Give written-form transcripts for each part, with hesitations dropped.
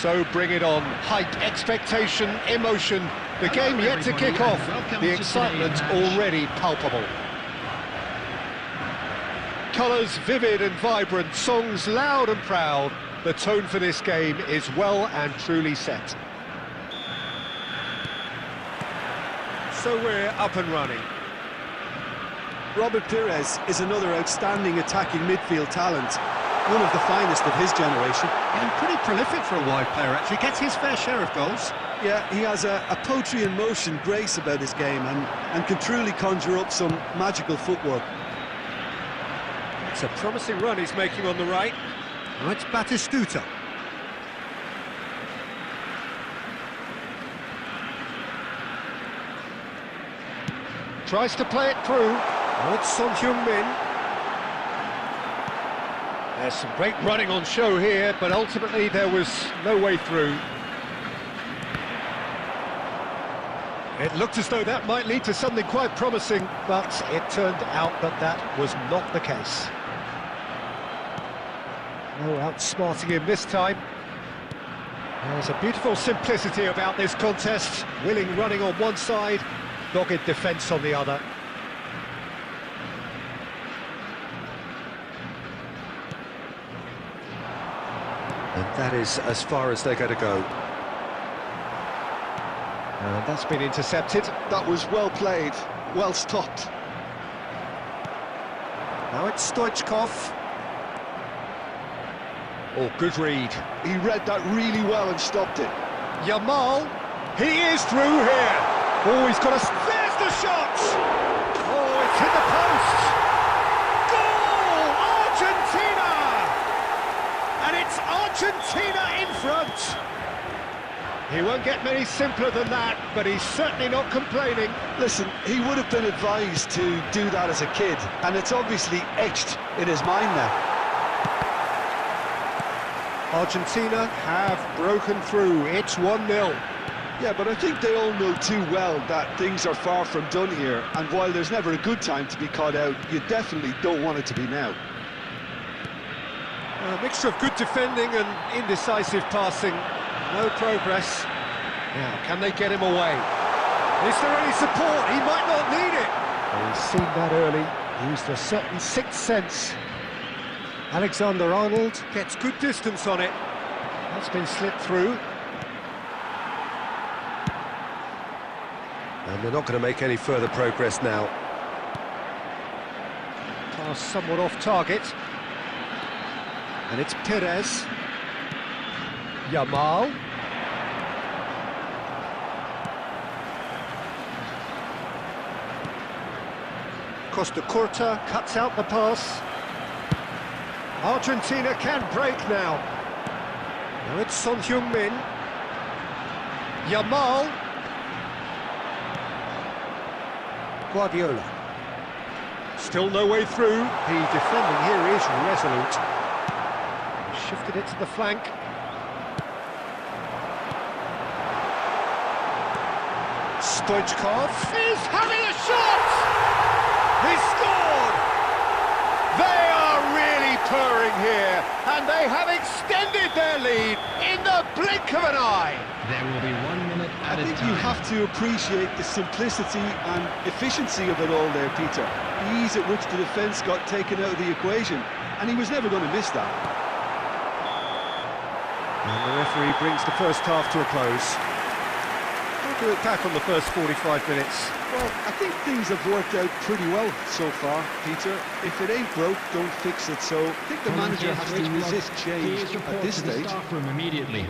So bring it on. Hype, expectation, emotion. The game yet to kick off. The excitement already palpable. Colours vivid and vibrant, songs loud and proud. The tone for this game is well and truly set. So we're up and running. Robert Pires is another outstanding attacking midfield talent, one of the finest of his generation. And pretty prolific for a wide player, actually. Gets his fair share of goals. Yeah, he has a poetry in motion grace about his game and can truly conjure up some magical footwork. It's a promising run he's making on the right. Now it's Batistuta. Tries to play it through. Now it's Son Heung-min. There's some great running on show here, but ultimately there was no way through. It looked as though that might lead to something quite promising, but it turned out that that was not the case. No outsmarting him this time. There's a beautiful simplicity about this contest. Willing running on one side, dogged defence on the other. And that is as far as they're going to go. And that's been intercepted. That was well played, well stopped. Now it's Stoichkov. Oh, good read. He read that really well and stopped it. Yamal, he is through here. Oh, he's got a... There's the shot! Oh, it's hit the post! Goal! Argentina! And it's Argentina in front! He won't get many simpler than that, but he's certainly not complaining. Listen, he would have been advised to do that as a kid, and it's obviously etched in his mind now. Argentina have broken through. It's 1-0. Yeah, but I think they all know too well that things are far from done here, and while there's never a good time to be caught out, you definitely don't want it to be now. A mixture of good defending and indecisive passing. No progress. Now, can they get him away? Is there any support? He might not need it. He's seen that early. Used a certain sixth sense. Alexander-Arnold gets good distance on it. That's been slipped through. And they're not going to make any further progress now. Pass somewhat off target. And it's Pires. Yamal. Costa Curta cuts out the pass. Argentina can break now. Now it's Son Heung-min. Yamal. Guardiola. Still no way through. The defending here is resolute. Shifted it to the flank. Stoichkov is having a shot! He scored! They are really purring here, and they have extended their lead in the blink of an eye. There will be 1 minute at a time. I think you have to appreciate the simplicity and efficiency of it all there, Peter. The ease at which the defence got taken out of the equation, and he was never going to miss that. And the referee brings the first half to a close. We'll do it back on the first 45 minutes. Well, I think things have worked out pretty well so far, Peter. If it ain't broke, don't fix it. So I think the manager has to resist change at this stage. Staff room immediately.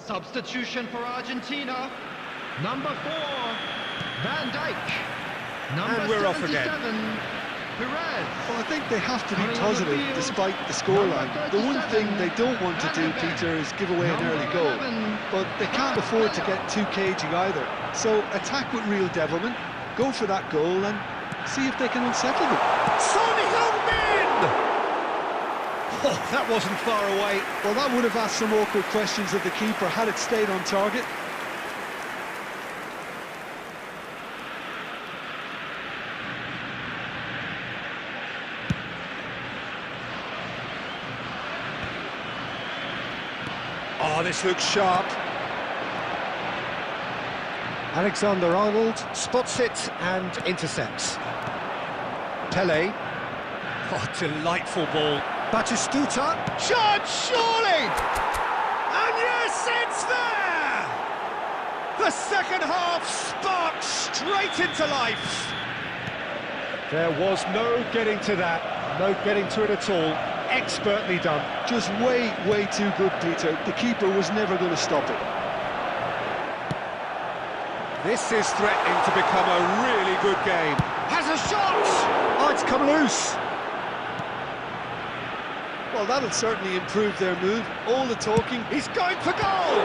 Substitution for Argentina. Number 4, Van Dijk. Number And we're off 77, again. Perez. Well, I think they have to be positive despite the scoreline. The one thing they don't want to do, Peter, is give away an early goal. But they can't afford to get too cagey either. So attack with real devilment, go for that goal and See if they can unsettle them. Son Heung-min! Oh, that wasn't far away. Well, that would have asked some awkward questions of the keeper had it stayed on target. Oh, this looks sharp. Alexander-Arnold spots it and intercepts. Pele. Oh, delightful ball. Batistuta. Shot, surely! And yes, it's there! The second half sparks straight into life. There was no getting to that. No getting to it at all. Expertly done. Just way too good, Peter. The keeper was never going to stop it. This is threatening to become a really good game. Has a shot! Oh, it's come loose. Well, that'll certainly improve their move. All the talking. He's going for goal!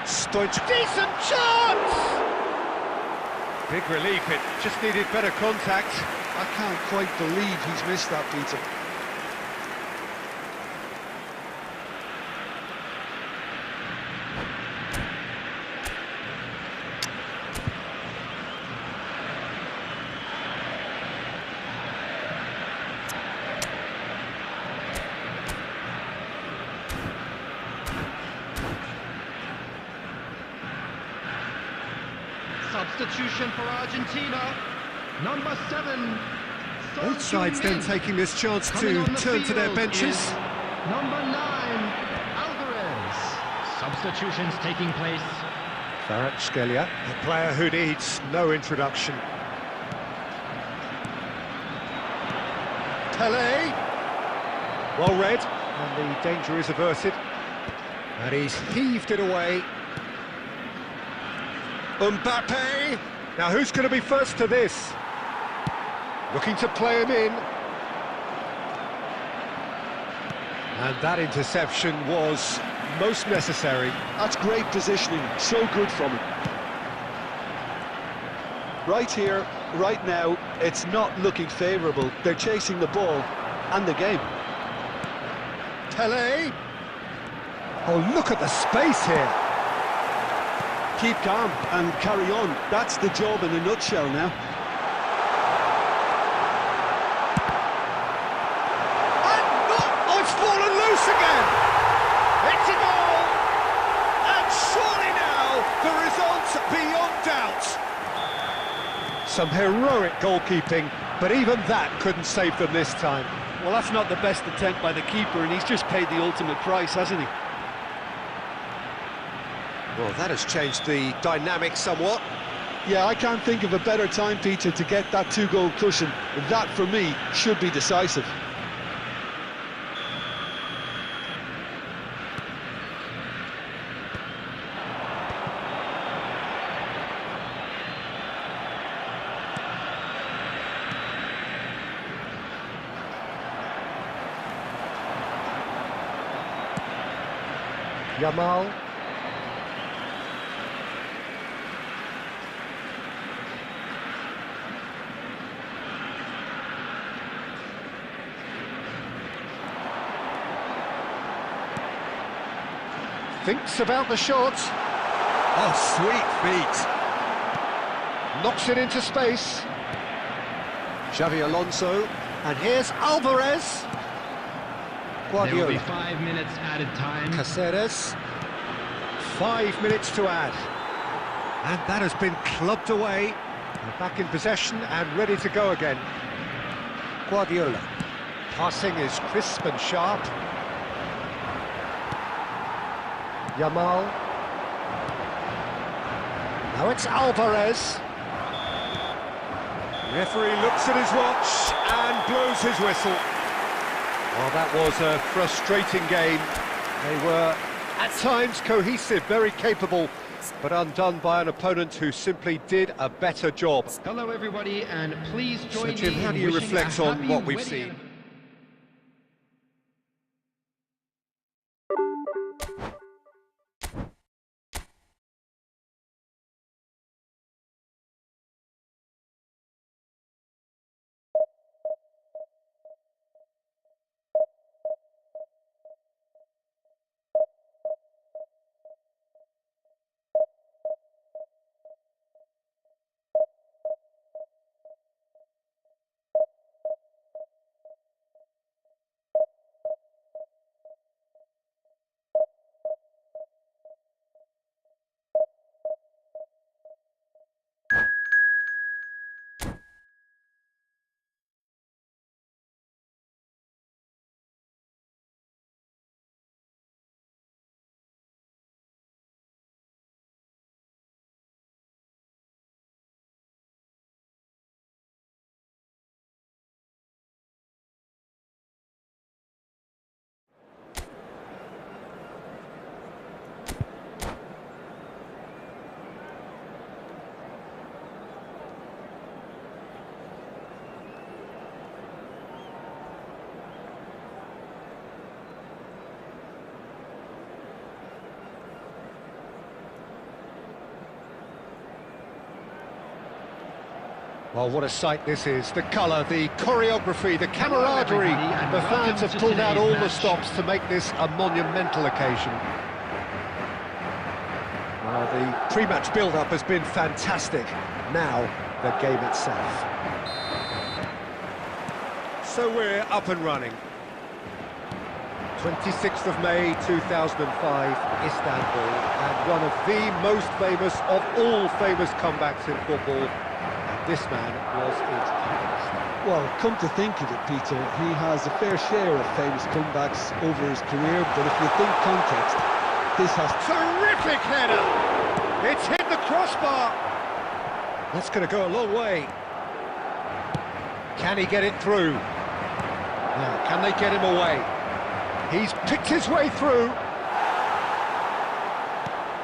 Stoich. Decent chance! Big relief, it just needed better contact. I can't quite believe he's missed that, Peter. Substitution for Argentina, number 7. Both sides then taking this chance to turn to their benches. Number 9, Alvarez. Substitutions taking place. Kvaratskhelia, a player who needs no introduction. Pele. Well read, and the danger is averted. And he's heaved it away. Mbappe! Now who's going to be first to this? Looking to play him in. And that interception was most necessary. That's great positioning, so good from him. Right here, right now, it's not looking favourable. They're chasing the ball and the game. Pele! Oh, look at the space here. Keep calm and carry on. That's the job in a nutshell now. And oh, it's fallen loose again! It's a goal! And surely now, the result's beyond doubt. Some heroic goalkeeping, but even that couldn't save them this time. Well, that's not the best attempt by the keeper, and he's just paid the ultimate price, hasn't he? Well, that has changed the dynamic somewhat. Yeah, I can't think of a better time, Peter, to get that 2-goal cushion. That, for me, should be decisive. Yamal. Thinks about the shot. Oh, sweet feet. Knocks it into space. Xavi Alonso. And here's Alvarez. There will be Guardiola. 5 minutes added time. Caceres. 5 minutes to add. And that has been clubbed away. They're back in possession and ready to go again. Guardiola. Passing is crisp and sharp. Yamal. Now it's Alvarez. Referee looks at his watch and blows his whistle. Well, that was a frustrating game. They were, at times, cohesive, very capable, but undone by an opponent who simply did a better job. Hello, everybody, and please join me. So, Jim, how do you in wishing reflect a on happy what we've wedding seen? Well, what a sight this is. The colour, the choreography, the camaraderie. And The fans welcome have to pulled out today's all the match. stops to make this a monumental occasion. Well, the pre-match build-up has been fantastic. Now, the game itself. So we're up and running. 26th of May 2005, Istanbul, and one of the most famous of all famous comebacks in football. And this man was its catalyst. Well, come to think of it, Peter, he has a fair share of famous comebacks over his career, but if you think context, this has... Terrific header! It's hit the crossbar! That's going to go a long way. Can he get it through? Now, can they get him away? He's picked his way through.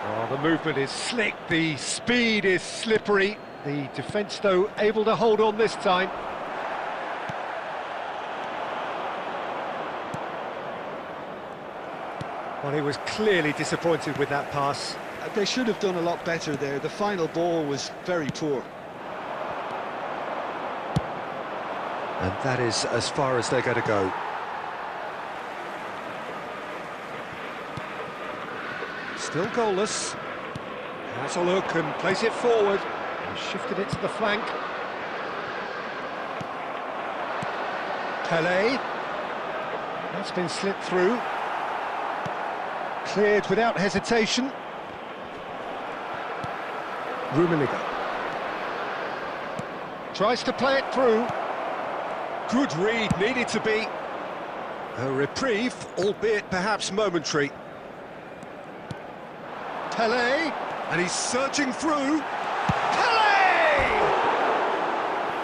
Oh, the movement is slick, the speed is slippery. The defence, though, able to hold on this time. Well, he was clearly disappointed with that pass. They should have done a lot better there. The final ball was very poor. And that is as far as they're going to go. Still goalless. Has a look and plays it forward. And shifted it to the flank. Pelé. That's been slipped through. Cleared without hesitation. Rummenigge. Tries to play it through. Good read, needed to be. A reprieve, albeit perhaps momentary. Pelé, and he's searching through. Pelé!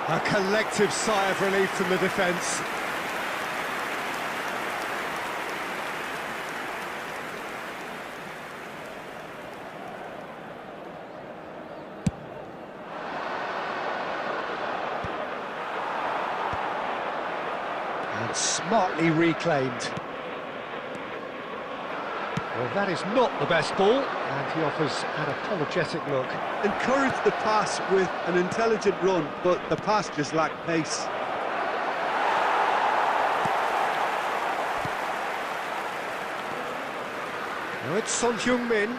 A collective sigh of relief from the defence. And smartly reclaimed. Well, that is not the best ball, and he offers an apologetic look. Encouraged the pass with an intelligent run, but the pass just lacked pace. Now it's Son Heung-min.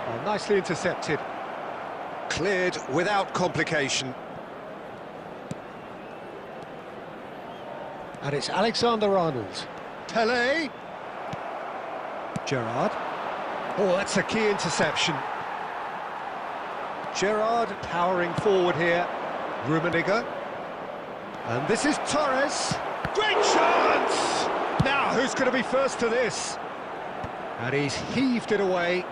Oh, nicely intercepted. Cleared without complication. And it's Alexander-Arnold. Pelé. Gerrard. Oh, that's a key interception. Gerrard powering forward here. Rummenigge. And this is Torres. Great chance! Now, who's going to be first to this? And he's heaved it away.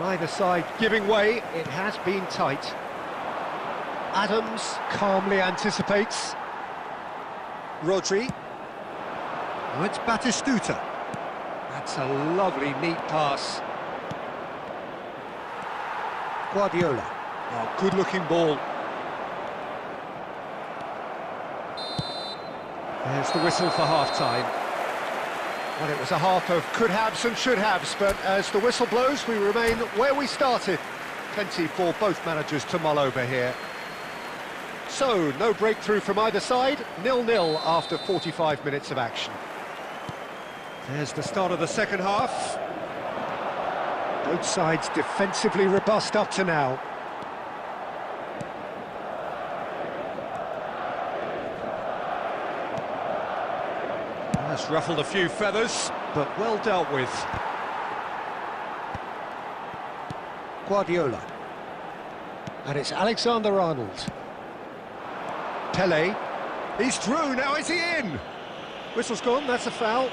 Neither side giving way. It has been tight. Adams calmly anticipates. Rodri. Oh, it's Batistuta. That's a lovely, neat pass. Guardiola. Oh, good-looking ball. There's the whistle for half-time. Well, it was a half of could-haves and should-haves, but as the whistle blows, we remain where we started. Plenty for both managers to mull over here. So, no breakthrough from either side, 0-0 after 45 minutes of action. There's the start of the second half. Both sides defensively robust up to now. That's ruffled a few feathers, but well dealt with. Guardiola. And it's Alexander-Arnold. Pelé. He's through, now is he in? Whistle's gone, that's a foul.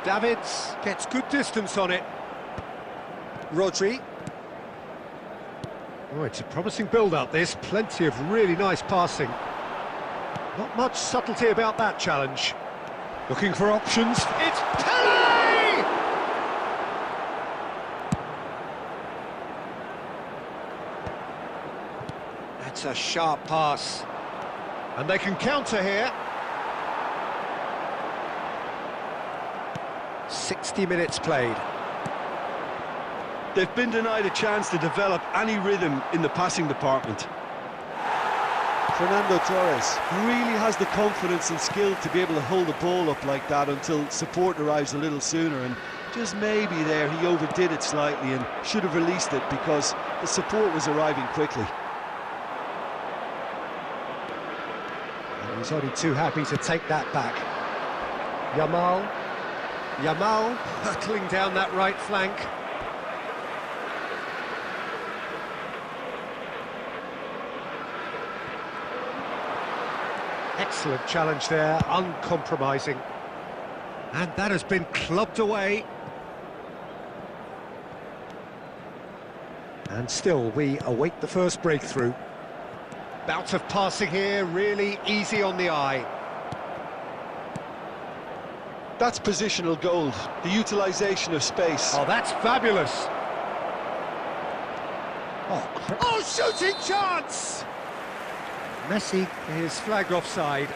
Davids gets good distance on it. Rodri. Oh, it's a promising build-up, this. Plenty of really nice passing. Not much subtlety about that challenge. Looking for options. It's Pelé! That's a sharp pass. And they can counter here. 60 minutes played. They've been denied a chance to develop any rhythm in the passing department. Fernando Torres really has the confidence and skill to be able to hold the ball up like that until support arrives a little sooner, and just maybe there he overdid it slightly and should have released it because the support was arriving quickly. And he's only too happy to take that back. Yamal hurtling down that right flank. Excellent challenge there, uncompromising. And that has been clubbed away. And still, we await the first breakthrough. Bout of passing here, really easy on the eye. That's positional gold, the utilisation of space. Oh, that's fabulous. Oh, shooting chance! Messi is flagged offside.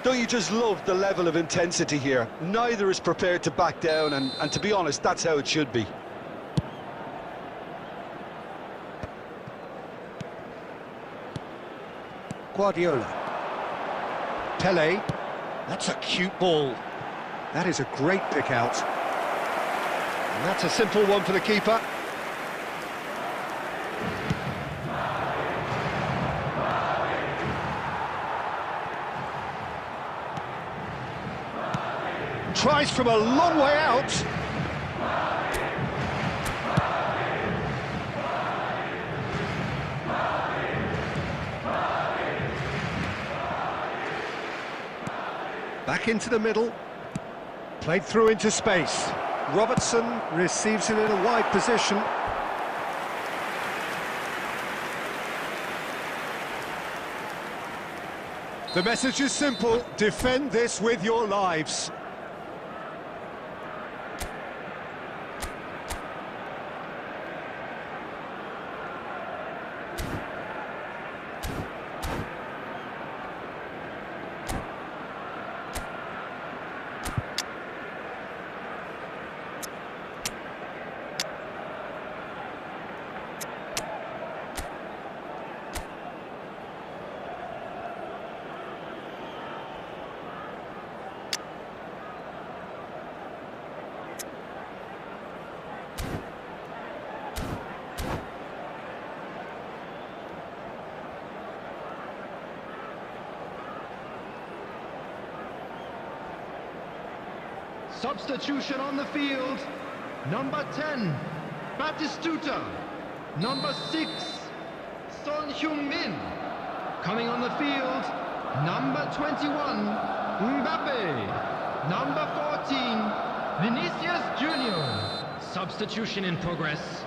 Don't you just love the level of intensity here? Neither is prepared to back down, and to be honest, that's how it should be. Guardiola. Pele. That's a cute ball. That is a great pick out. And that's a simple one for the keeper. Tries from a long way out. Back into the middle. Played through into space. Robertson receives it in a wide position. The message is simple: defend this with your lives. Substitution on the field. Number 10, Batistuta. Number 6, Son Heung-min. Coming on the field, number 21, Mbappe. Number 14, Vinicius Junior. Substitution in progress.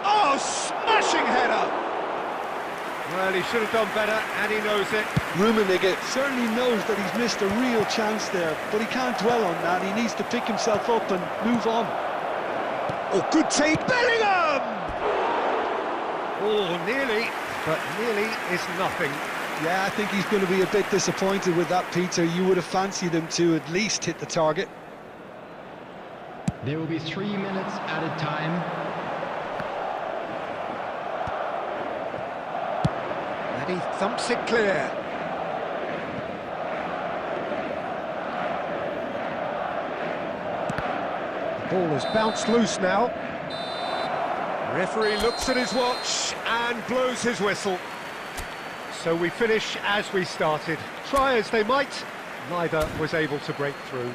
Oh, smashing header! Well, he should have done better, and he knows it. Rummenigge certainly knows that he's missed a real chance there, but he can't dwell on that. He needs to pick himself up and move on. Oh, good take, Bellingham! Oh, nearly, but nearly is nothing. Yeah, I think he's going to be a bit disappointed with that, Peter. You would have fancied him to at least hit the target. There will be 3 minutes added time. And he thumps it clear. The ball has bounced loose now. Referee looks at his watch and blows his whistle. So we finish as we started. Try as they might, neither was able to break through.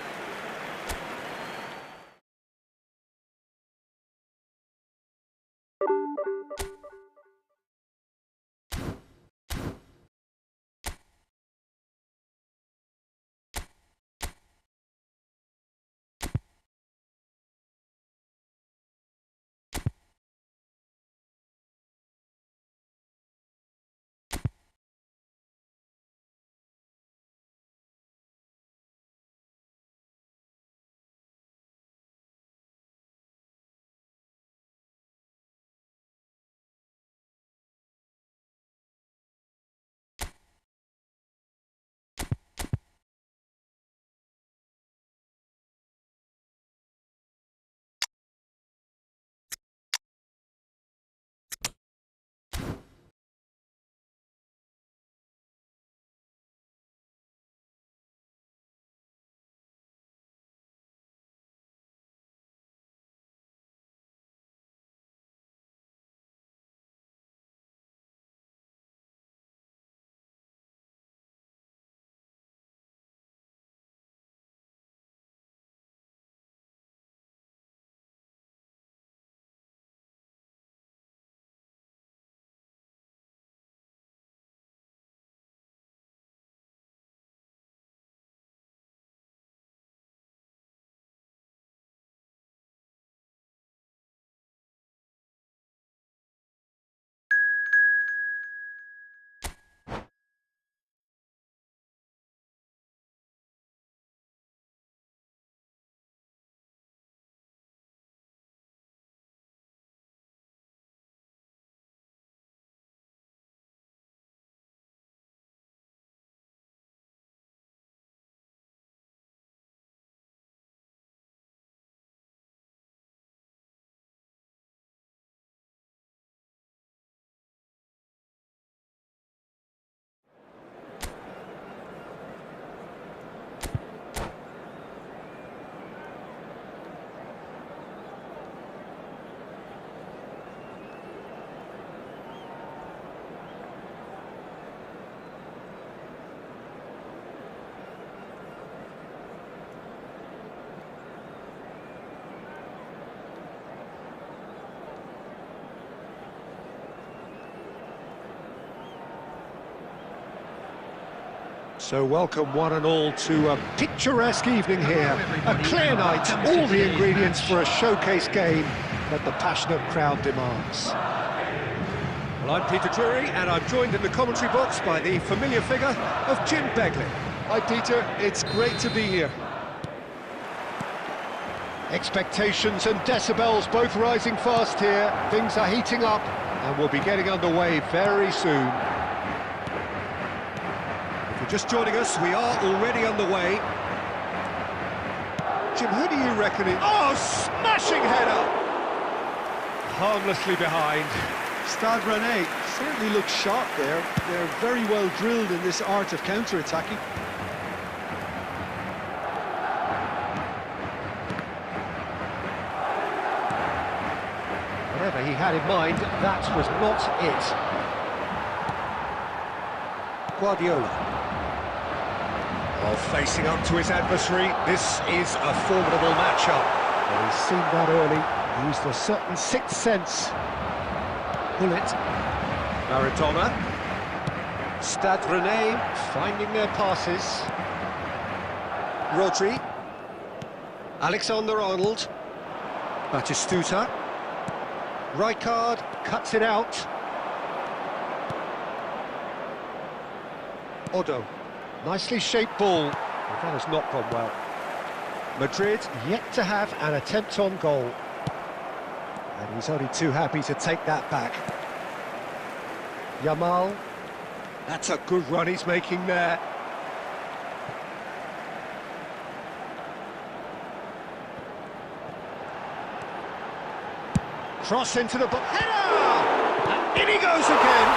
So welcome one and all to a picturesque evening here. A clear night, all the ingredients for a showcase game that the passionate crowd demands. Well, I'm Peter Drury, and I'm joined in the commentary box by the familiar figure of Jim Begley. Hi Peter, it's great to be here. Expectations and decibels both rising fast here. Things are heating up, and we'll be getting underway very soon. If you're just joining us, we are already underway. Jim, who do you reckon it... Oh, smashing header! Harmlessly behind. Stade Rennais certainly looks sharp there. They're very well drilled in this art of counter-attacking. Whatever he had in mind, that was not it. Guardiola. Oh, facing up to his adversary, this is a formidable matchup. Well, he's seen that early, used a certain sixth sense. Bullet. Maradona. Stade Rennais finding their passes. Rodri. Alexander-Arnold. Batistuta. Rijkaard cuts it out. Odo. Nicely shaped ball. Well, that has not gone well. Madrid yet to have an attempt on goal. And he's only too happy to take that back. Yamal. That's a good run he's making there. Cross into the box. Header! In he goes again.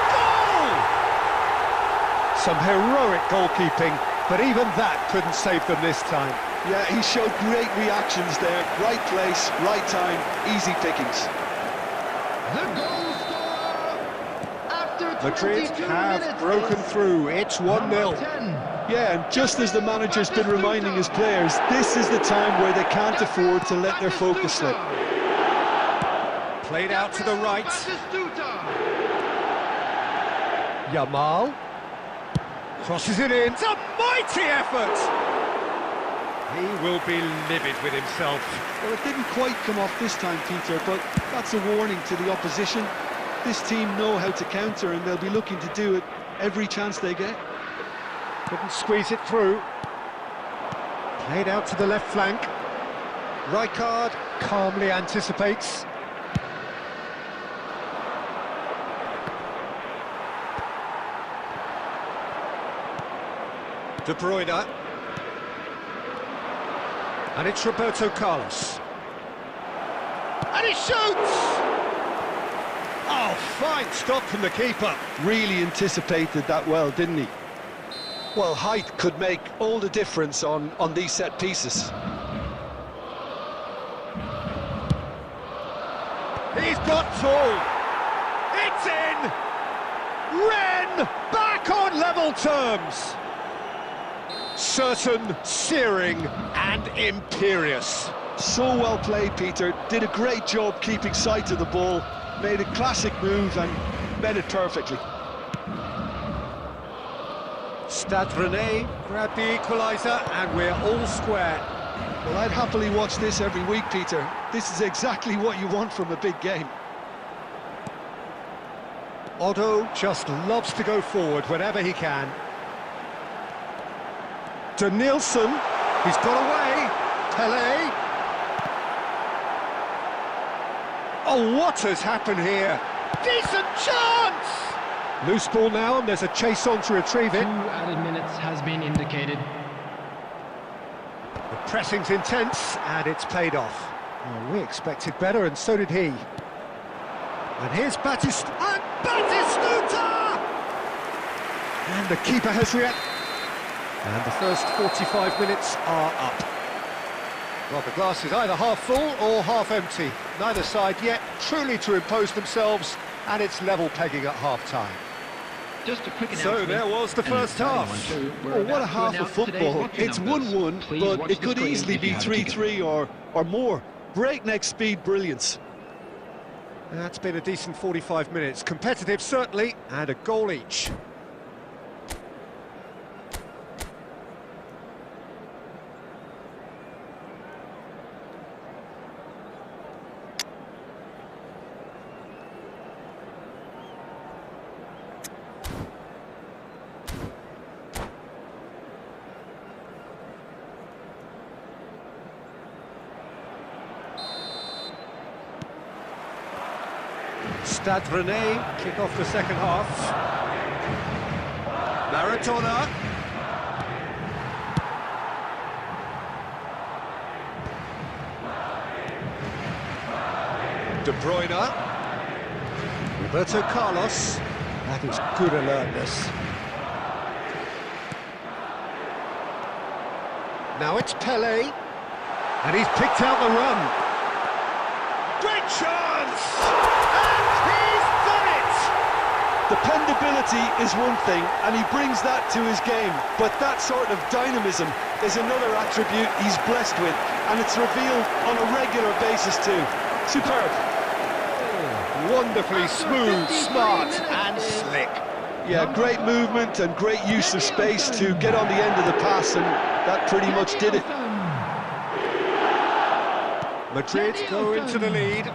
Goal! Some heroic goalkeeping, but even that couldn't save them this time. Yeah, he showed great reactions there. Right place, right time, easy pickings. The goal scorer after Madrid 22 have minutes broken is through. It's 1-0. number 10. Yeah, and just as the manager's been reminding his players, this is the time where they can't afford to let their focus slip. Played out to the right. Batistuta. Yamal. Crosses it in. It's a mighty effort! He will be livid with himself. Well, it didn't quite come off this time, Peter, but that's a warning to the opposition. This team know how to counter, and they'll be looking to do it every chance they get. Couldn't squeeze it through. Played out to the left flank. Rijkaard calmly anticipates. De Bruyne. And it's Roberto Carlos. And he shoots! Oh, fine stop from the keeper. Really anticipated that well, didn't he? Well, height could make all the difference on these set pieces. He's got two. It's in! Ren back on level terms. Certain, searing and imperious. So well played, Peter. Did a great job keeping sight of the ball. Made a classic move and met it perfectly. Stade Rennais grabbed the equaliser and we're all square. Well, I'd happily watch this every week, Peter. This is exactly what you want from a big game. Odo just loves to go forward whenever he can. To Nielsen, he's got away. Pelé. Oh, what has happened here? Decent chance! Loose ball now, and there's a chase on to retrieve it. 2 added minutes has been indicated. The pressing's intense, and it's paid off. Well, we expected better, and so did he. And here's Batistuta! And the keeper has reacted. And the first 45 minutes are up. Well, the glass is either half full or half empty. Neither side yet truly to impose themselves, and it's level pegging at half-time. Just a quick So announcement. there was the And first exciting half. one too. We're Well, what a about to half of announce today's football. lottery It's numbers. 1-1, Please but watch it the could screen easily if you be have a ticket. 3-3 or more. Breakneck speed brilliance. That's been a decent 45 minutes. Competitive, certainly, and a goal each. Stade Rennais kick off the second half. Maradona. De Bruyne. Roberto Carlos. That is good alertness. Now it's Pelé. And he's picked out the run. Great chance! And he's done it! Dependability is one thing, and he brings that to his game, but that sort of dynamism is another attribute he's blessed with, and it's revealed on a regular basis too. Superb. Wonderfully smooth, smart and slick. Yeah, great movement and great use of space to get on the end of the pass, and that pretty much did it. Madrid go into the lead.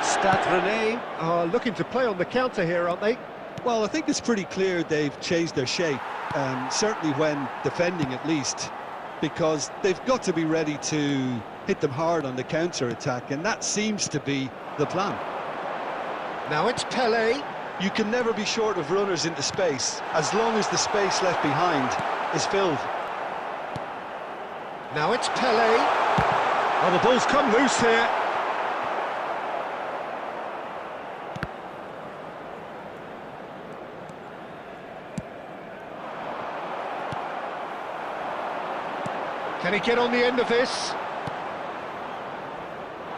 Stade Rennais are looking to play on the counter here, aren't they? Well, I think it's pretty clear they've changed their shape, certainly when defending at least, because they've got to be ready to hit them hard on the counter-attack, and that seems to be the plan. Now it's Pelé. You can never be short of runners into space, as long as the space left behind is filled. Now it's Pelé. Oh, the ball's come loose here. Can he get on the end of this?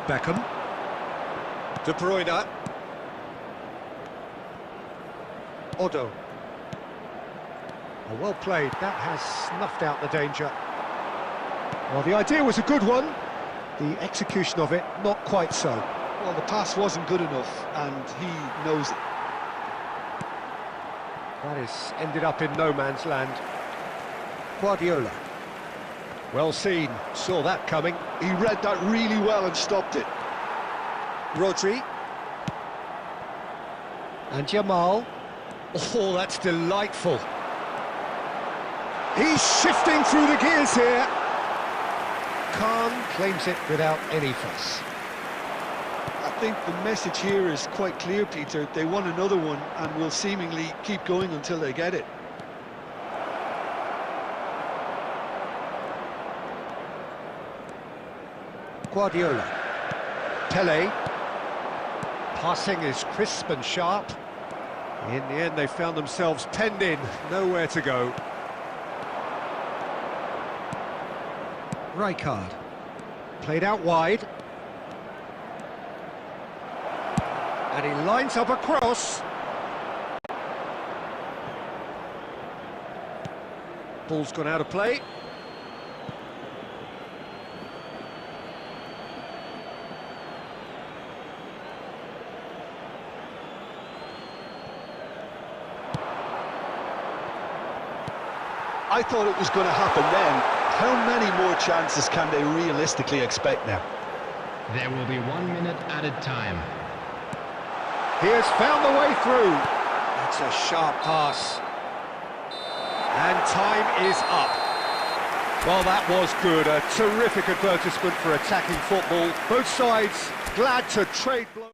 Beckham. De Bruyne. Odo. Oh, well played. That has snuffed out the danger. Well, the idea was a good one. The execution of it, not quite so. Well, the pass wasn't good enough, and he knows it. That is ended up in no man's land. Guardiola. Well seen, saw that coming. He read that really well and stopped it. Rodri. And Jamal. Oh, that's delightful. He's shifting through the gears here. Khan claims it without any fuss. I think the message here is quite clear, Peter. They want another one and will seemingly keep going until they get it. Guardiola. Pelé. Passing is crisp and sharp. In the end, they found themselves penned in, nowhere to go. Rijkaard. Played out wide. And he lines up a cross. Ball's gone out of play. I thought it was going to happen then. How many more chances can they realistically expect now? There will be 1 minute added time. He has found the way through. That's a sharp pass. And time is up. Well, that was good. A terrific advertisement for attacking football. Both sides glad to trade blows.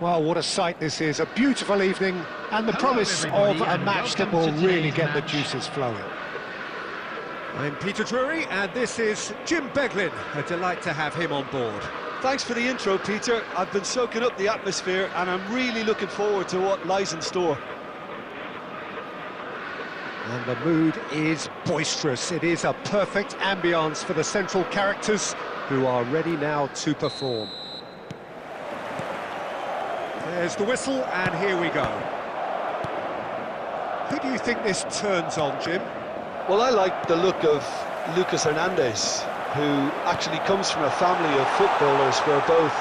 Well, what a sight this is, a beautiful evening, and the Hello, promise of everybody, a and match that welcome will to really today's get the match. juices flowing. I'm Peter Drury, and this is Jim Beglin. A delight to have him on board. Thanks for the intro, Peter. I've been soaking up the atmosphere and I'm really looking forward to what lies in store. And the mood is boisterous. It is a perfect ambience for the central characters who are ready now to perform. There's the whistle, and here we go. Who do you think this turns on, Jim? Well, I like the look of Lucas Hernandez, who actually comes from a family of footballers where both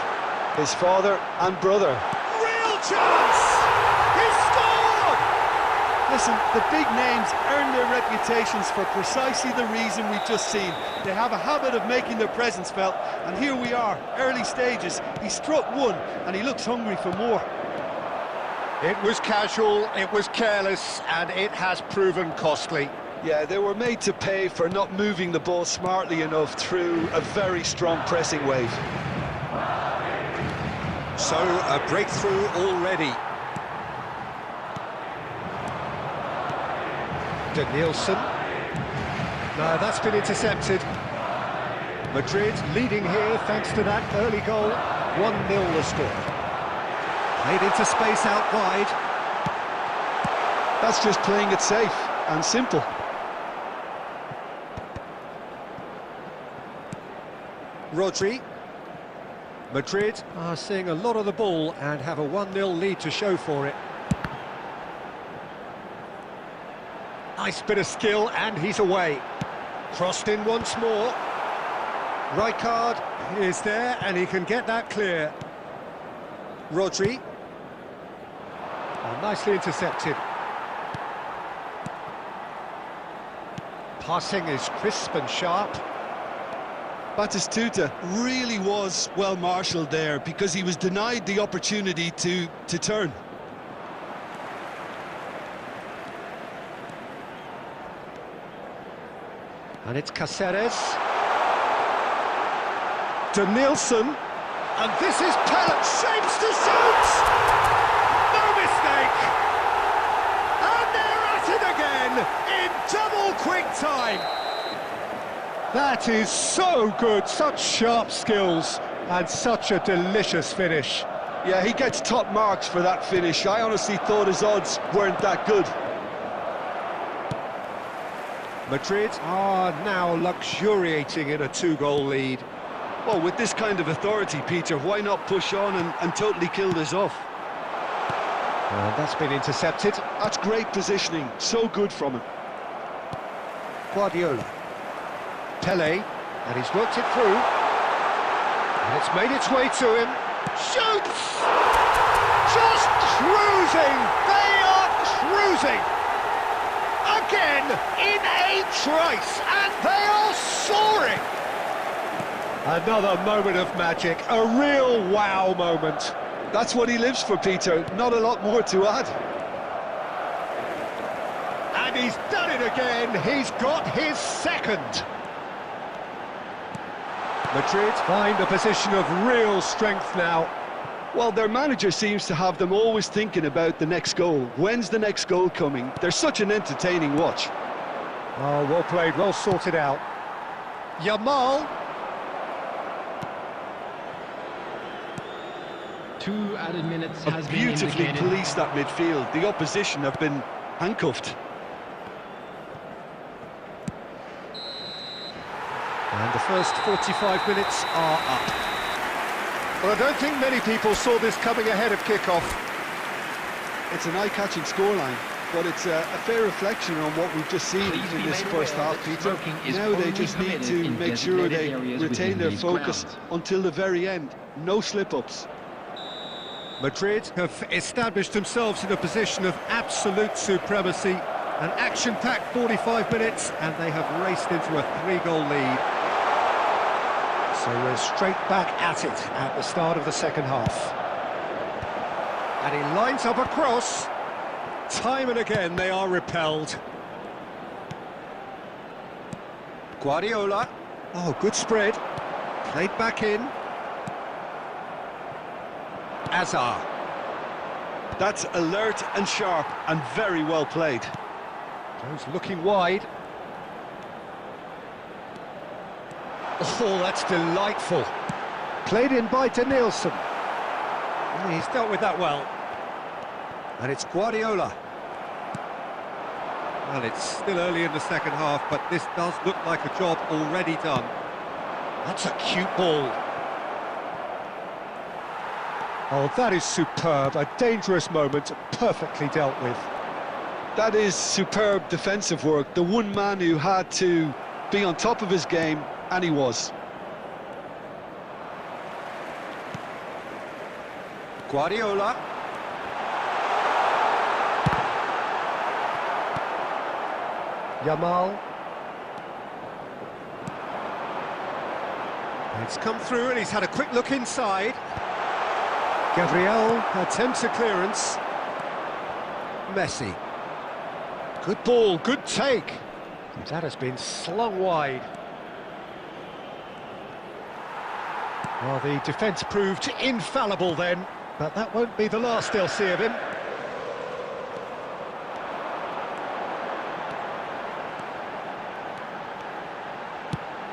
his father and brother. Real chance! He scored! Listen, the big names earn their reputations for precisely the reason we've just seen. They have a habit of making their presence felt, and here we are, early stages. He struck one, and he looks hungry for more. It was casual, it was careless, and it has proven costly. Yeah, they were made to pay for not moving the ball smartly enough through a very strong pressing wave. So, a breakthrough already. Danielson. No, that's been intercepted. Madrid leading here thanks to that early goal. 1-0 the score. Played into space out wide. That's just playing it safe and simple. Rodri. Madrid are seeing a lot of the ball and have a 1-0 lead to show for it. Nice bit of skill, and he's away. Crossed in once more. Rijkaard is there, and he can get that clear. Rodri. Oh, nicely intercepted. Passing is crisp and sharp. Batistuta really was well marshalled there because he was denied the opportunity to turn. And it's Cáceres. Danielson. And this is Pellet. Shapes to shoot! No mistake! And they're at it again in double quick time. That is so good, such sharp skills, and such a delicious finish. Yeah, he gets top marks for that finish. I honestly thought his odds weren't that good. Madrid are now luxuriating in a 2-goal lead. Well, with this kind of authority, Peter, why not push on and totally kill this off? And that's been intercepted. That's great positioning, so good from him. Guardiola. Pele, and he's worked it through. And it's made its way to him. Shoots! Just cruising! They are cruising! Again, in a trice, and they are soaring! Another moment of magic, a real wow moment. That's what he lives for, Peter. Not a lot more to add. And he's done it again. He's got his second. Madrid find a position of real strength now. Well, their manager seems to have them always thinking about the next goal. When's the next goal coming? They're such an entertaining watch. Oh, well played, well sorted out. Yamal. 2 added minutes has been Beautifully indicated. policed that midfield. The opposition have been handcuffed. And the first 45 minutes are up. Well, I don't think many people saw this coming ahead of kick-off. It's an eye-catching scoreline, but it's a fair reflection on what we've just seen Please in be this made first aware half, that Peter. smoking is Now they only just need permitted to in make sure designated they areas retain within their these focus grounds. until the very end. No slip-ups. Madrid have established themselves in a position of absolute supremacy. An action-packed 45 minutes, and they have raced into a 3-goal lead. So we're straight back at it at the start of the second half. And he lines up a cross. Time and again they are repelled. Guardiola. Oh, good spread. Played back in. Azar. That's alert and sharp and very well played. Goes looking wide. Oh, that's delightful. Played in by Danielson. He's dealt with that well. And it's Guardiola. Well, it's still early in the second half, but this does look like a job already done. That's a cute ball. Oh, that is superb. A dangerous moment, perfectly dealt with. That is superb defensive work. The one man who had to be on top of his game, and he was. Guardiola. Yamal. It's come through and he's had a quick look inside. Gabriel attempts a clearance. Messi. Good ball, good take. That has been slung wide. Well, the defence proved infallible then, but that won't be the last they'll see of him.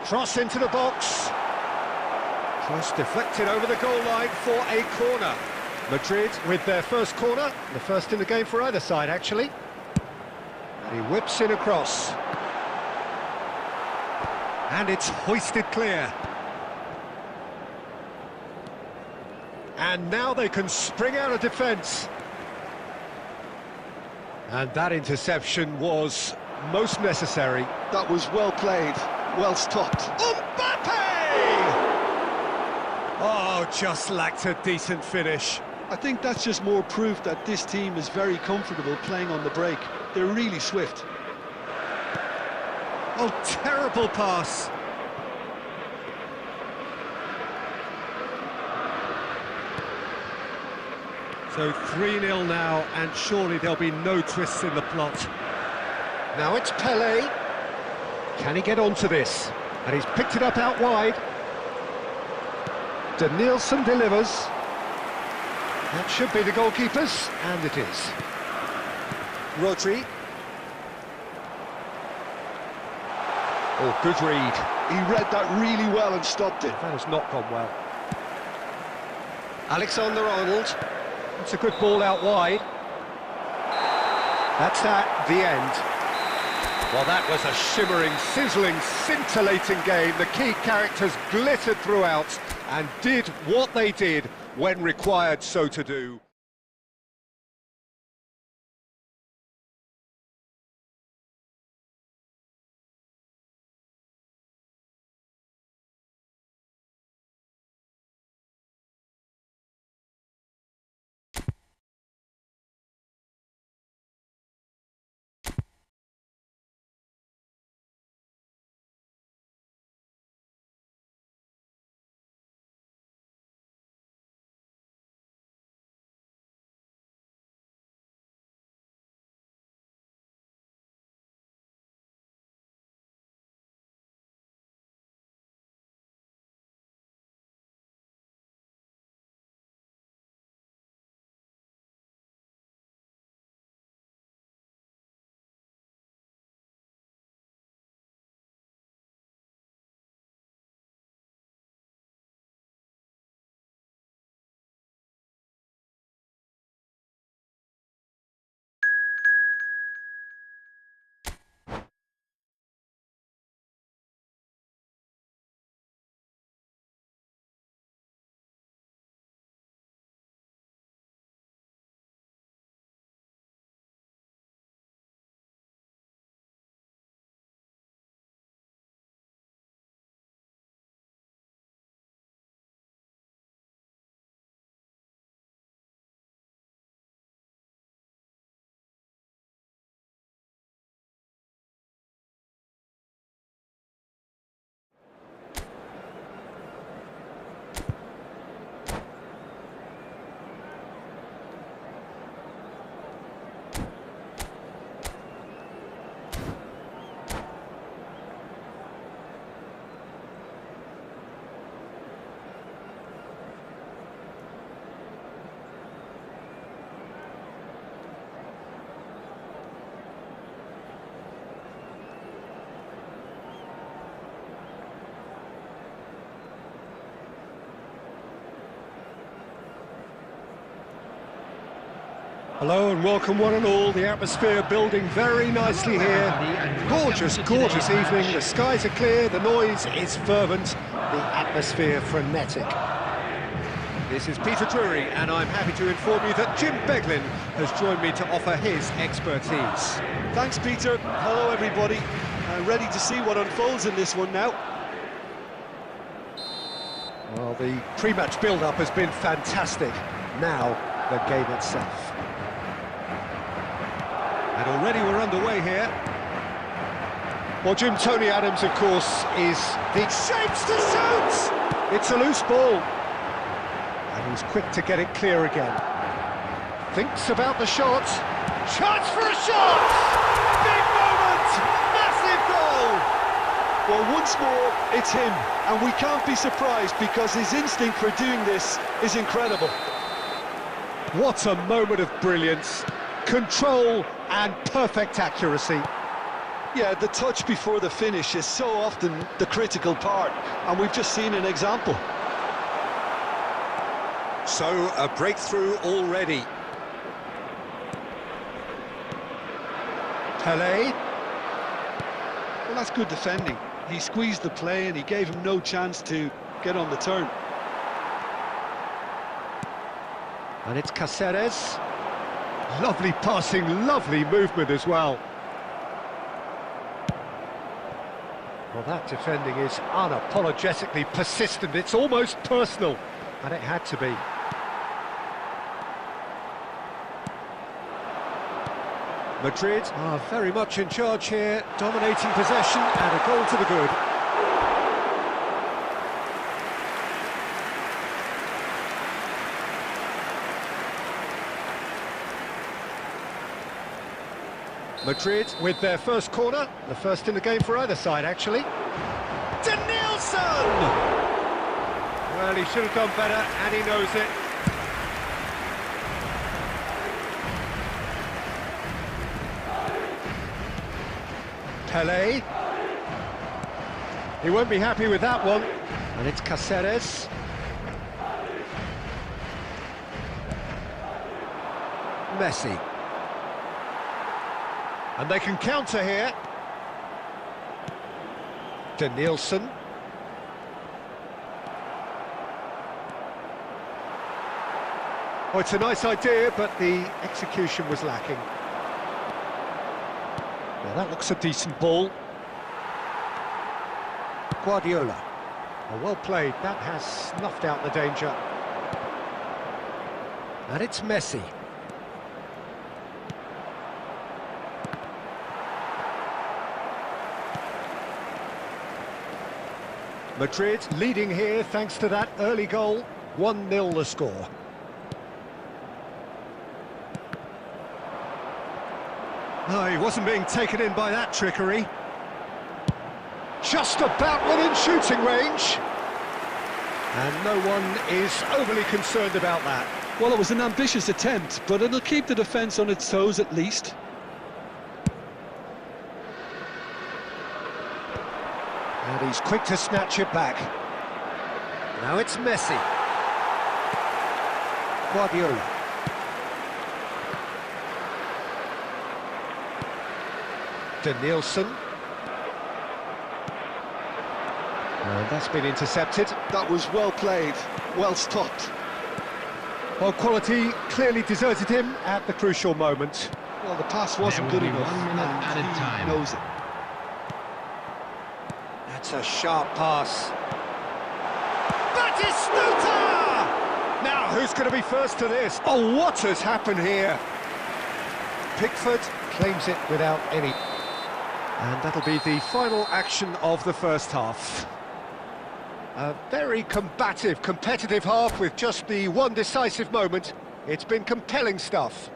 Cross into the box. Cross deflected over the goal line for a corner. Madrid with their first corner, the first in the game for either side, actually. And he whips in across. And it's hoisted clear. And now they can spring out of defence. And that interception was most necessary. That was well played, well stopped. Mbappe! Oh, just lacked a decent finish. I think that's just more proof that this team is very comfortable playing on the break. They're really swift. Oh, terrible pass. So 3-0 now, and surely there'll be no twists in the plot. Now it's Pelé. Can he get onto this? And he's picked it up out wide. Danielson delivers. That should be the goalkeepers, and it is. Rodri. Oh, good read. He read that really well and stopped it. That has not gone well. Alexander-Arnold. That's a good ball out wide. That's that, the end. Well, that was a shimmering, sizzling, scintillating game. The key characters glittered throughout and did what they did when required so to do. Hello and welcome one and all. The atmosphere building very nicely here. Gorgeous, gorgeous evening. The skies are clear, the noise is fervent, the atmosphere frenetic. This is Peter Drury, and I'm happy to inform you that Jim Beglin has joined me to offer his expertise. Thanks, Peter. Hello, everybody. Ready to see what unfolds in this one now. Well, the pre-match build-up has been fantastic. Now, the game itself. And already we're underway here. Well, Jim, Tony Adams, of course, is the shapes to shoot! It's a loose ball. And he's quick to get it clear again. Thinks about the shot. Chance for a shot! Big moment! Massive goal! Well, once more, it's him. And we can't be surprised because his instinct for doing this is incredible. What a moment of brilliance. Control and perfect accuracy. Yeah, the touch before the finish is so often the critical part, and we've just seen an example. So, a breakthrough already. Pelé. Well, that's good defending. He squeezed the play and he gave him no chance to get on the turn. And it's Cáceres. Lovely passing, lovely movement as well. Well, that defending is unapologetically persistent. It's almost personal, and it had to be. Madrid are very much in charge here, dominating possession, and a goal to the good. Madrid with their first corner, the first in the game for either side, actually. Danielson! Well, he should have done better, and he knows it. Pelé. He won't be happy with that one. And it's Cáceres. Messi. And they can counter here. Danielson. Oh, it's a nice idea, but the execution was lacking. Well, that looks a decent ball. Guardiola. Oh, well played. That has snuffed out the danger. And it's Messi. Madrid leading here thanks to that early goal. 1-0 the score. No, he wasn't being taken in by that trickery. Just about within shooting range. And no one is overly concerned about that. Well, it was an ambitious attempt, but it'll keep the defence on its toes at least. And he's quick to snatch it back. Now it's Messi. Guardiola. Danielson. And that's been intercepted. That was well played, well stopped. Well, quality clearly deserted him at the crucial moment. Well, the pass wasn't good enough, 1 minute and added he time. knows it. That's a sharp pass. Batistuta! Now, who's going to be first to this? Oh, what has happened here? Pickford claims it without any... And that'll be the final action of the first half. A very combative, competitive half with just the one decisive moment. It's been compelling stuff.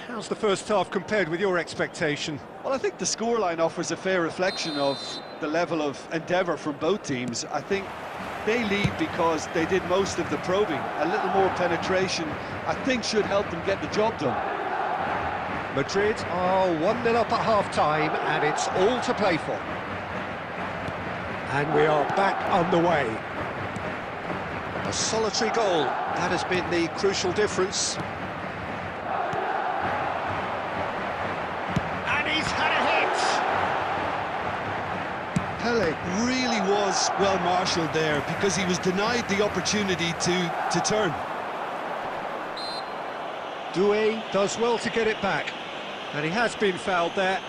How's the first half compared with your expectation? Well, I think the scoreline offers a fair reflection of the level of endeavour from both teams. I think they lead because they did most of the probing. A little more penetration, I think, should help them get the job done. Madrid are 1-0 up at half-time, and it's all to play for. And we are back underway. A solitary goal, that has been the crucial difference. Pele really was well marshalled there because he was denied the opportunity to turn. Doué does well to get it back, and he has been fouled there.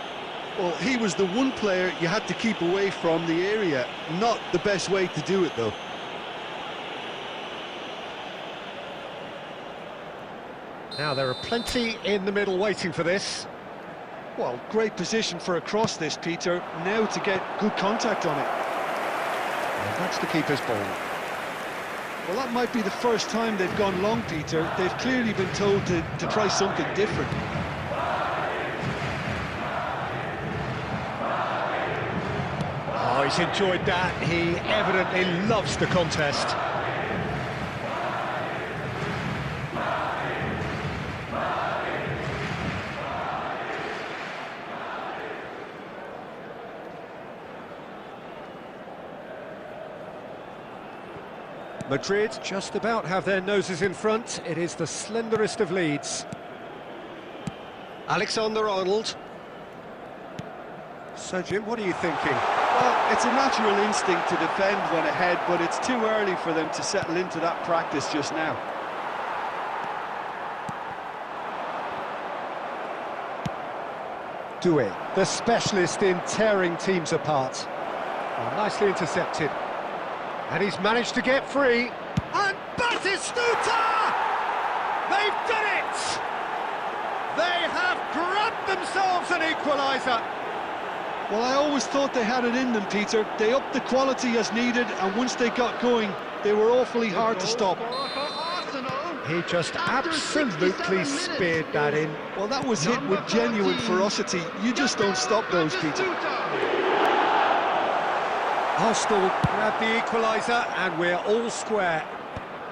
Well, he was the one player you had to keep away from the area. Not the best way to do it, though. Now there are plenty in the middle waiting for this. Well, great position for a cross this, Peter. Now to get good contact on it. And that's the keeper's ball. Well, that might be the first time they've gone long, Peter. They've clearly been told to try something different. Oh, he's enjoyed that. He evidently loves the contest. Madrid just about have their noses in front. It is the slenderest of leads. Alexander-Arnold. So, Jim, what are you thinking? Well, it's a natural instinct to defend when ahead, but it's too early for them to settle into that practice just now. Doué, the specialist in tearing teams apart. Well, nicely intercepted. And he's managed to get free. And Batistuta! They've done it! They have grabbed themselves an equaliser. Well, I always thought they had it in them, Peter. They upped the quality as needed, and once they got going, they were awfully hard to stop. He just absolutely speared that in. Well, that was hit with genuine ferocity. You just don't stop those, Peter. Arsenal grab the equaliser, and we're all square.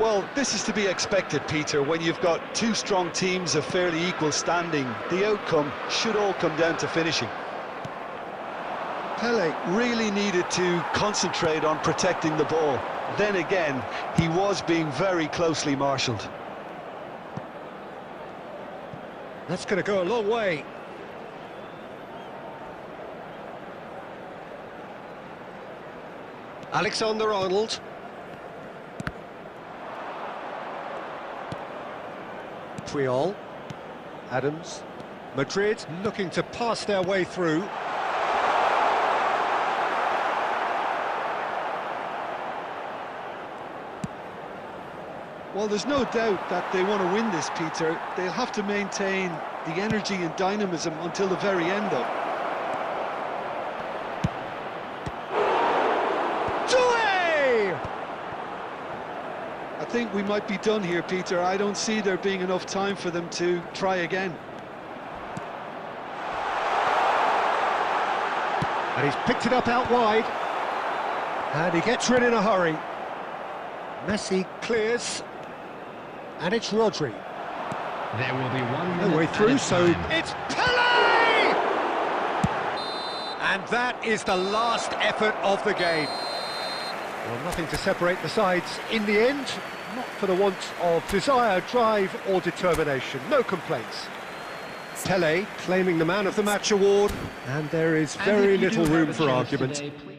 Well, this is to be expected, Peter. When you've got two strong teams of fairly equal standing, the outcome should all come down to finishing. Pele really needed to concentrate on protecting the ball. Then again, he was being very closely marshalled. That's going to go a long way. Alexander-Arnold. Puyol. Adams. Madrid looking to pass their way through. Well, there's no doubt that they want to win this, Peter. They'll have to maintain the energy and dynamism until the very end, though. I think we might be done here, Peter. I don't see there being enough time for them to try again. And he's picked it up out wide. And he gets rid in a hurry. Messi clears. And it's Rodri. There will be 1 minute No way through, so time. it's Pele! And that is the last effort of the game. Well, nothing to separate the sides in the end, not for the want of desire, drive or determination. No complaints. Pele claiming the Man of the Match award, and there is And very if you do little have room a for chance argument. today, please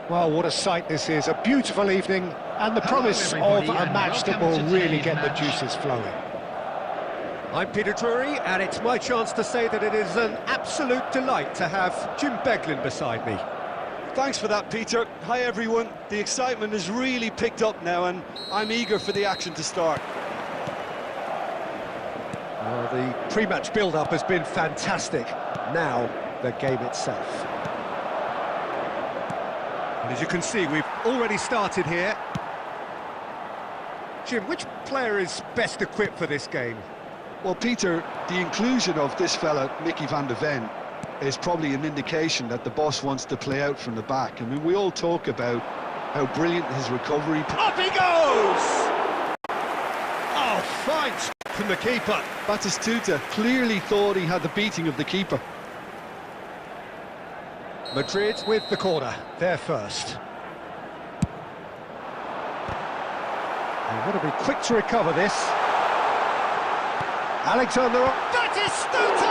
Well, what a sight this is, a beautiful evening, and the promise of everybody, a and match that welcome will to really today's get the match. juices flowing. I'm Peter Drury, and it's my chance to say that it is an absolute delight to have Jim Beglin beside me. Thanks for that, Peter. Hi, everyone. The excitement has really picked up now, and I'm eager for the action to start. Well, the pre-match build-up has been fantastic. Now, the game itself. And as you can see, we've already started here. Jim, which player is best equipped for this game? Well, Peter, the inclusion of this fella, Mickey van de Ven, is probably an indication that the boss wants to play out from the back. I mean, we all talk about how brilliant his recovery... Up he goes! Oh, fine stop from the keeper. Batistuta clearly thought he had the beating of the keeper. Madrid with the corner, they're first. They've got to be quick to recover this. Alexander Batistuta!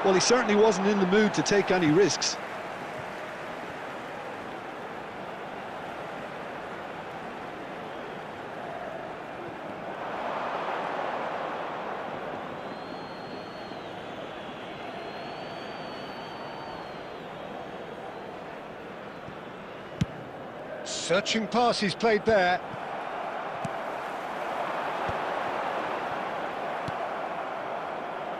Well, he certainly wasn't in the mood to take any risks. Searching pass he's played there.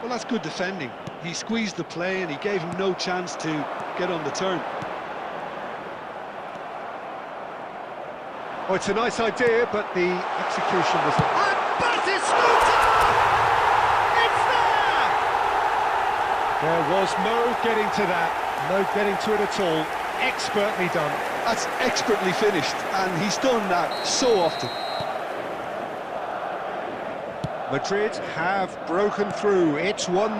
Well, that's good defending. He squeezed the play and he gave him no chance to get on the turn. Oh, it's a nice idea, but the execution was... And Batistuta! It's there! There was no getting to that, no getting to it at all. Expertly done. That's expertly finished, and he's done that so often. Madrid have broken through. It's 1-0.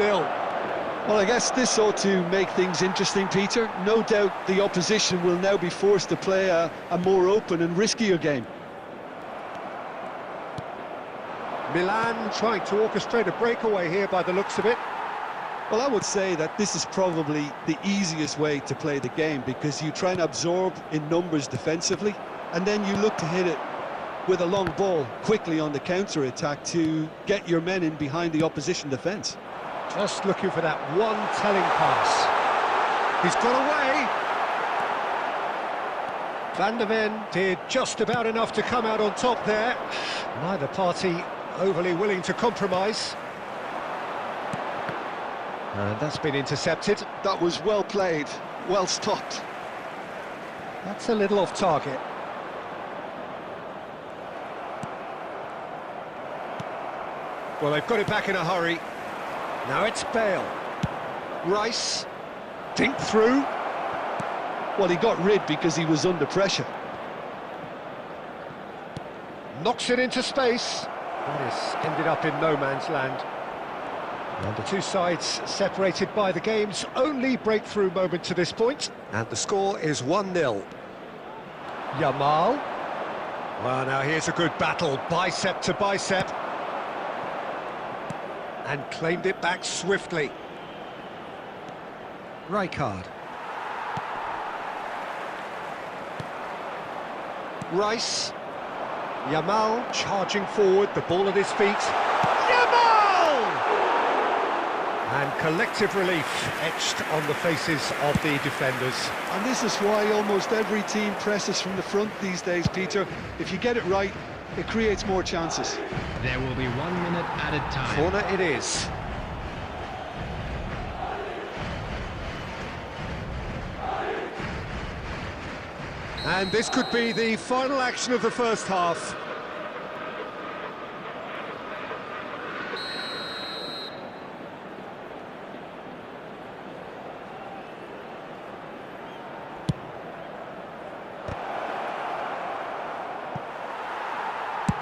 Well, I guess this ought to make things interesting, Peter. No doubt the opposition will now be forced to play a more open and riskier game. Milan trying to orchestrate a breakaway here by the looks of it. Well, I would say that this is probably the easiest way to play the game, because you try and absorb in numbers defensively, and then you look to hit it with a long ball quickly on the counter-attack to get your men in behind the opposition defence. Just looking for that one telling pass. He's got away. Van de Ven did just about enough to come out on top there. Neither party overly willing to compromise. And that's been intercepted. That was well played, well stopped. That's a little off target. Well, they've got it back in a hurry. Now it's Bale. Rice. Dink through. Well, he got rid because he was under pressure. Knocks it into space. This ended up in no man's land. And the two sides separated by the game's only breakthrough moment to this point. And the score is 1-0. Yamal. Well, now here's a good battle, bicep to bicep. And claimed it back swiftly. Rijkaard. Rice. Yamal charging forward, the ball at his feet. Yamal! And collective relief etched on the faces of the defenders. And this is why almost every team presses from the front these days, Peter. If you get it right, it creates more chances. There will be 1 minute added time. Corner it is. And this could be the final action of the first half.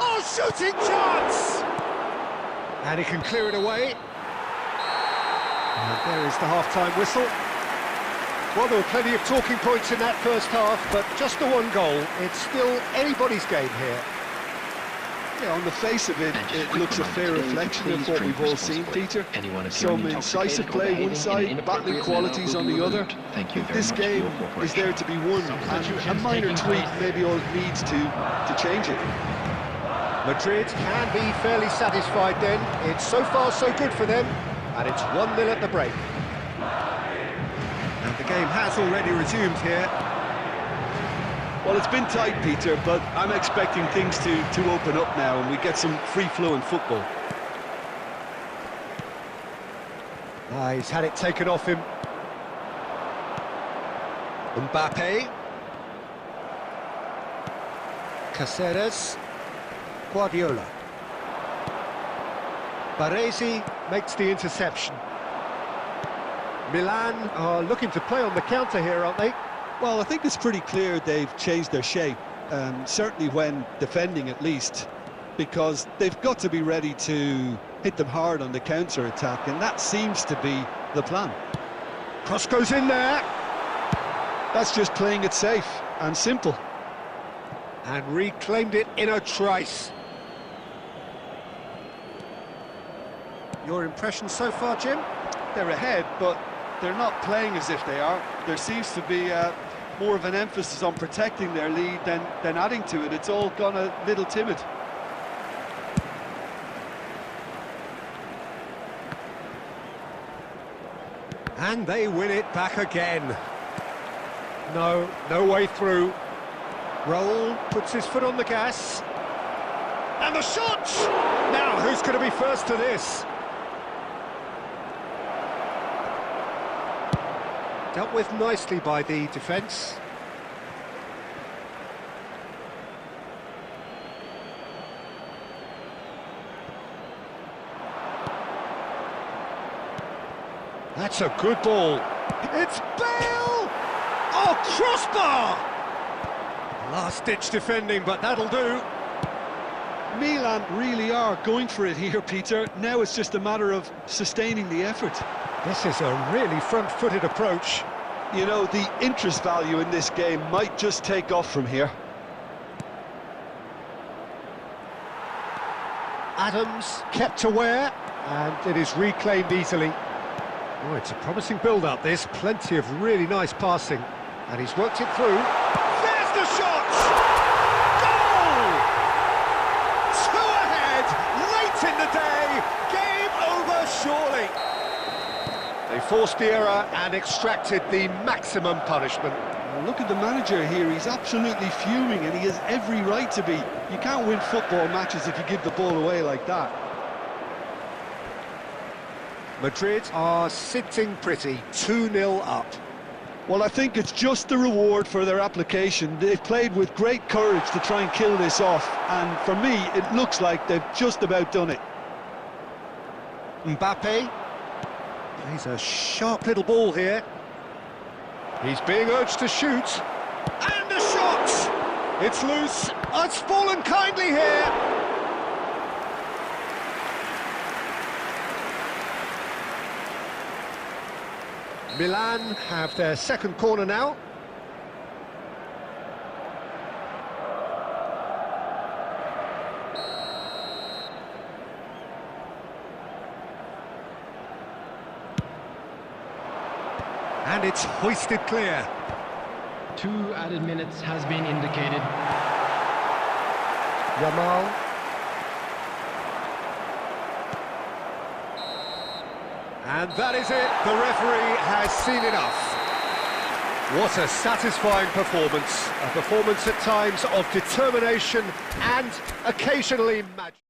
Oh, shooting chance! And he can clear it away. And there is the half-time whistle. Well, there were plenty of talking points in that first half, but just the one goal. It's still anybody's game here. Yeah, on the face of it, it looks a fair reflection of what we've all seen, Peter. Some incisive play one side, battling qualities on the other. This game is there to be won, and a minor tweak maybe all it needs to change it. Madrid can be fairly satisfied then. It's so far so good for them, and it's 1-0 at the break. And the game has already resumed here. Well, it's been tight, Peter, but I'm expecting things to open up now and we get some free-flowing football. He's had it taken off him. Mbappe. Caceres. Guardiola. Baresi makes the interception. Milan are looking to play on the counter here, aren't they? Well, I think it's pretty clear they've changed their shape, certainly when defending at least, because they've got to be ready to hit them hard on the counter-attack, and that seems to be the plan. Cross goes in there. That's just playing it safe and simple. And reclaimed it in a trice. Your impression so far, Jim? They're ahead, but they're not playing as if they are. There seems to be more of an emphasis on protecting their lead than adding to it. It's all gone a little timid. And they win it back again. No way through. Raul puts his foot on the gas. And the shot! Now, who's going to be first to this? Dealt with nicely by the defence. That's a good ball. It's Bale! Oh, crossbar! Last-ditch defending, but that'll do. Milan really are going for it here, Peter. Now it's just a matter of sustaining the effort. This is a really front-footed approach. You know, the interest value in this game might just take off from here. Adams kept aware, and it is reclaimed easily. Oh, it's a promising build-up, this. Plenty of really nice passing. And he's worked it through. There's the shot! Goal! 2 ahead, late in the day. Game over, surely. They forced the error and extracted the maximum punishment. Well, look at the manager here. He's absolutely fuming, and he has every right to be. You can't win football matches if you give the ball away like that. Madrid are sitting pretty, 2-0 up. Well, I think it's just the reward for their application. They've played with great courage to try and kill this off, and for me, it looks like they've just about done it. Mbappe plays a sharp little ball here. He's being urged to shoot. And a shot! It's loose. It's fallen kindly here. Milan have their second corner now. And it's hoisted clear. 2 added minutes has been indicated. Yamal. And that is it. The referee has seen enough. What a satisfying performance. A performance at times of determination and occasionally magic.